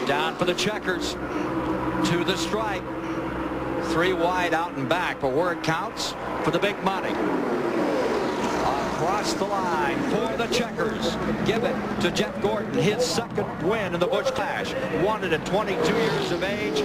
Down for the checkers. To the stripe. 3 wide out and back, but where it counts for the big money. Across the line for the checkers. Give it to Jeff Gordon, his second win in the Busch Clash. Won it at 22 years of age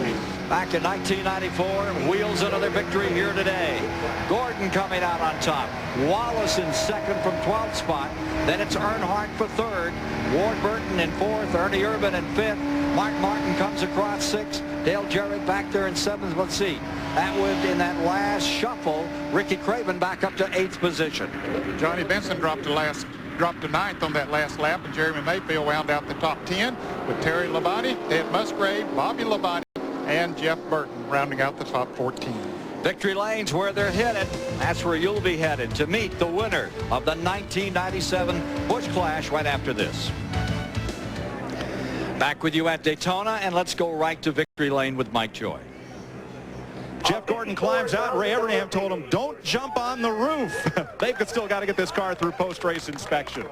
back in 1994. Wheels another victory here today. Gordon coming out on top. Wallace in second from 12th spot. Then it's Earnhardt for third. Ward Burton in fourth. Ernie Irvan in fifth. Mark Martin comes across sixth. Dale Jarrett back there in seventh. Let's see. That would, in that last shuffle, Ricky Craven back up to eighth position. Johnny Benson dropped to ninth on that last lap, and Jeremy Mayfield wound out the top 10 with Terry Labonte, Ed Musgrave, Bobby Labonte, and Jeff Burton rounding out the top 14. Victory lane's where they're headed. That's where you'll be headed to meet the winner of the 1997 Busch Clash right after this. Back with you at Daytona, and let's go right to victory lane with Mike Joy. Jeff Gordon climbs out. Ray Evernham told him, don't jump on the roof. They've still got to get this car through post-race inspection.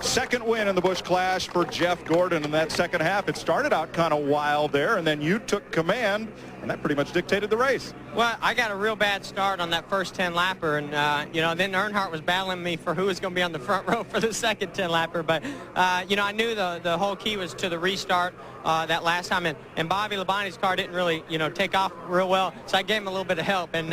Second win in the Busch Clash for Jeff Gordon in that second half. It started out kind of wild there, and then you took command, and that pretty much dictated the race. Well, I got a real bad start on that first 10-lapper, and, you know, then Earnhardt was battling me for who was going to be on the front row for the second 10-lapper. But, you know, I knew the whole key was to the restart that last time, and Bobby Labonte's car didn't really, you know, take off real well, so I gave him a little bit of help. And,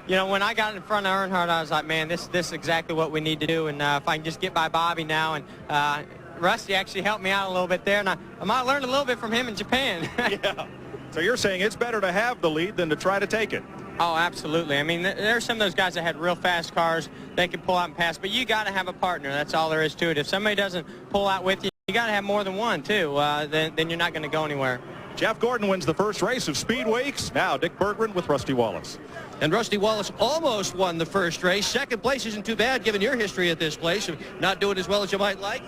you know, when I got in front of Earnhardt, I was like, man, this is exactly what we need to do, and if I can just get by Bobby now. And Rusty actually helped me out a little bit there, and I might have learned a little bit from him in Japan. Yeah. So you're saying it's better to have the lead than to try to take it? Oh, absolutely. I mean, there's some of those guys that had real fast cars. They can pull out and pass, but you got to have a partner. That's all there is to it. If somebody doesn't pull out with you, you got to have more than one, too. Then you're not going to go anywhere. Jeff Gordon wins the first race of Speedway. Now Dick Berggren with Rusty Wallace. And Rusty Wallace almost won the first race. Second place isn't too bad given your history at this place of not doing as well as you might like.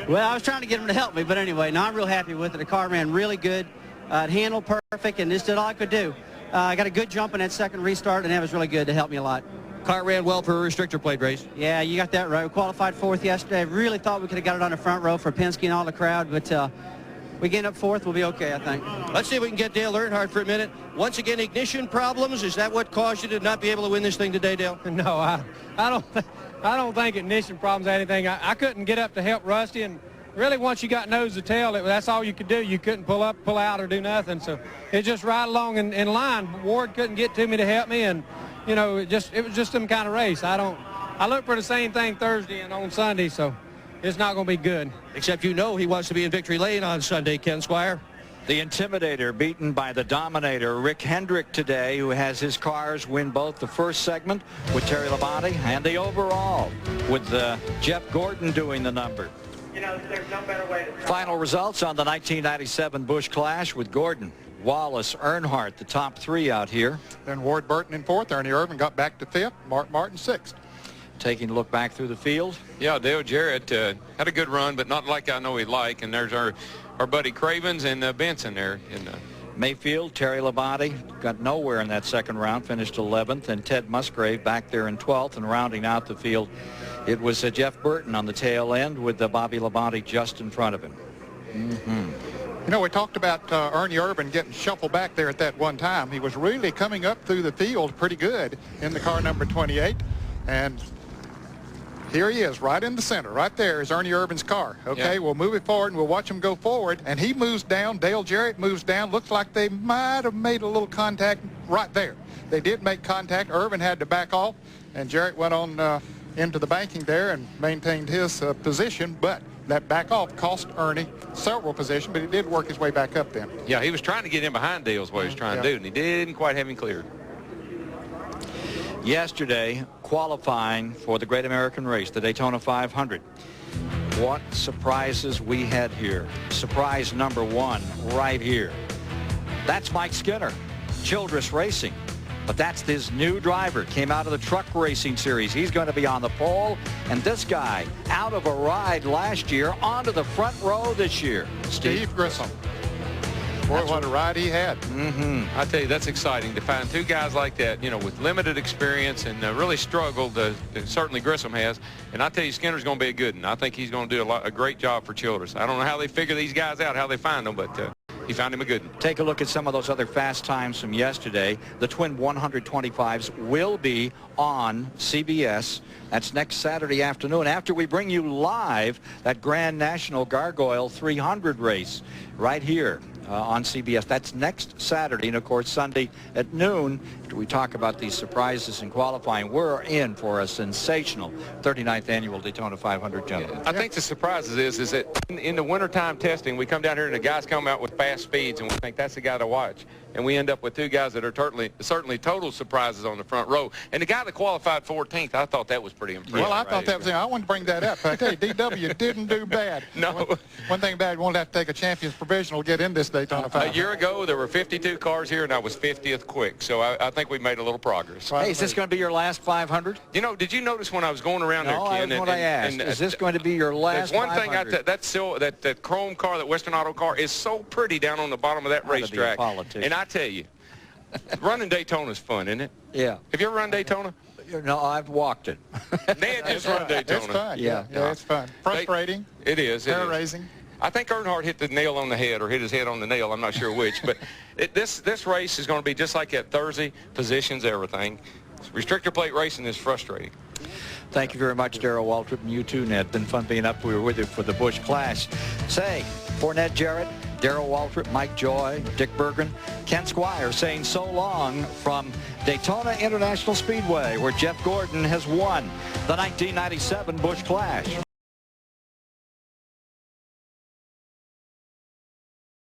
Well, I was trying to get him to help me, but anyway, no, I'm real happy with it. The car ran really good. It handled perfect, and just did all I could do. I got a good jump in that second restart, and that was really good to help me a lot. Car ran well for a restrictor plate race. Yeah, you got that right. We qualified fourth yesterday. I really thought we could have got it on the front row for Penske and all the crowd, but we get up fourth, we'll be okay, I think. Let's see if we can get Dale Earnhardt for a minute. Once again, ignition problems. Is that what caused you to not be able to win this thing today, Dale? No, I don't think ignition problems or anything. I couldn't get up to help Rusty, and really once you got nose to tail, that's all you could do. You couldn't pull up, pull out, or do nothing. So it's just right along in line. Ward couldn't get to me to help me, and you know, it was just some kind of race. I look for the same thing Thursday and on Sunday, so it's not going to be good. Except you know he wants to be in victory lane on Sunday, Ken Squire. The Intimidator beaten by the Dominator, Rick Hendrick, today, who has his cars win both the first segment with Terry Labonte and the overall with Jeff Gordon doing the number. You know, there's no better way to... Final results on the 1997 Busch Clash with Gordon, Wallace, Earnhardt, the top three out here. Then Ward Burton in fourth. Ernie Irvan got back to fifth. Mark Martin sixth. Taking a look back through the field. Yeah, Dale Jarrett had a good run, but not like I know he'd like. And there's our buddy Cravens and Benson there. Mayfield, Terry Labonte got nowhere in that second round, finished 11th, and Ted Musgrave back there in 12th, and rounding out the field, it was Jeff Burton on the tail end with Bobby Labonte just in front of him. You know, we talked about Ernie Irvan getting shuffled back there at that one time. He was really coming up through the field pretty good in the car number 28, and here he is, right in the center. Right there is Ernie Irvan's car. Okay, yeah. We'll move it forward, and we'll watch him go forward. And he moves down. Dale Jarrett moves down. Looks like they might have made a little contact right there. They did make contact. Irvan had to back off, and Jarrett went on into the banking there and maintained his position. But that back off cost Ernie several positions, but he did work his way back up then. Yeah, he was trying to get in behind Dale's what he was trying to do, and he didn't quite have him cleared. Yesterday, qualifying for the Great American Race, the Daytona 500. What surprises we had here. Surprise number one right here. That's Mike Skinner, Childress Racing. But that's his new driver. Came out of the truck racing series. He's going to be on the pole. And this guy, out of a ride last year, onto the front row this year. Steve Grissom. Boy, what a ride he had. I tell you, that's exciting to find two guys like that, you know, with limited experience and really struggled. Certainly Grissom has. And I tell you, Skinner's going to be a good one. I think he's going to do a great job for Childress. I don't know how they figure these guys out, how they find them, but he found him a good one. Take a look at some of those other fast times from yesterday. The twin 125s will be on CBS. That's next Saturday afternoon after we bring you live that Grand National Gargoyle 300 race right here on CBS. That's next Saturday, and of course Sunday at noon after we talk about these surprises in qualifying. We're in for a sensational 39th annual Daytona 500 jump. I think the surprise is that in the wintertime testing, we come down here and the guys come out with fast speeds, and we think that's the guy to watch. And we end up with two guys that are certainly total surprises on the front row. And the guy that qualified 14th, I thought that was pretty impressive. Well, I thought that was, I wanted to bring that up. But I tell you, DW didn't do bad. No. One thing bad, we won't have to take a champion's provisional to get in this Daytona 500. A year ago, there were 52 cars here, and I was 50th quick. So I think we made a little progress. Hey, is this going to be your last 500? You know, did you notice when I was going around there, Ken? That's what I asked. Is this going to be your last 500? There's one thing, that chrome car, that Western Auto car, is so pretty down on the bottom of that racetrack. And I tell you, running Daytona's fun, isn't it? Yeah. Have you ever run Daytona? No, I've walked it. Ned just run Daytona. It's fun. Yeah, it's fun. Frustrating. It is. Hair raising. I think Earnhardt hit the nail on the head, or hit his head on the nail. I'm not sure which. But this race is going to be just like that Thursday. Positions, everything. Restrictor plate racing is frustrating. Thank you very much, Darrell Waltrip, and you too, Ned. Been fun being up. We were with you for the Busch Clash. Say, for Ned Jarrett, Darrell Waltrip, Mike Joy, Dick Berggren, Ken Squire saying so long from Daytona International Speedway, where Jeff Gordon has won the 1997 Busch Clash.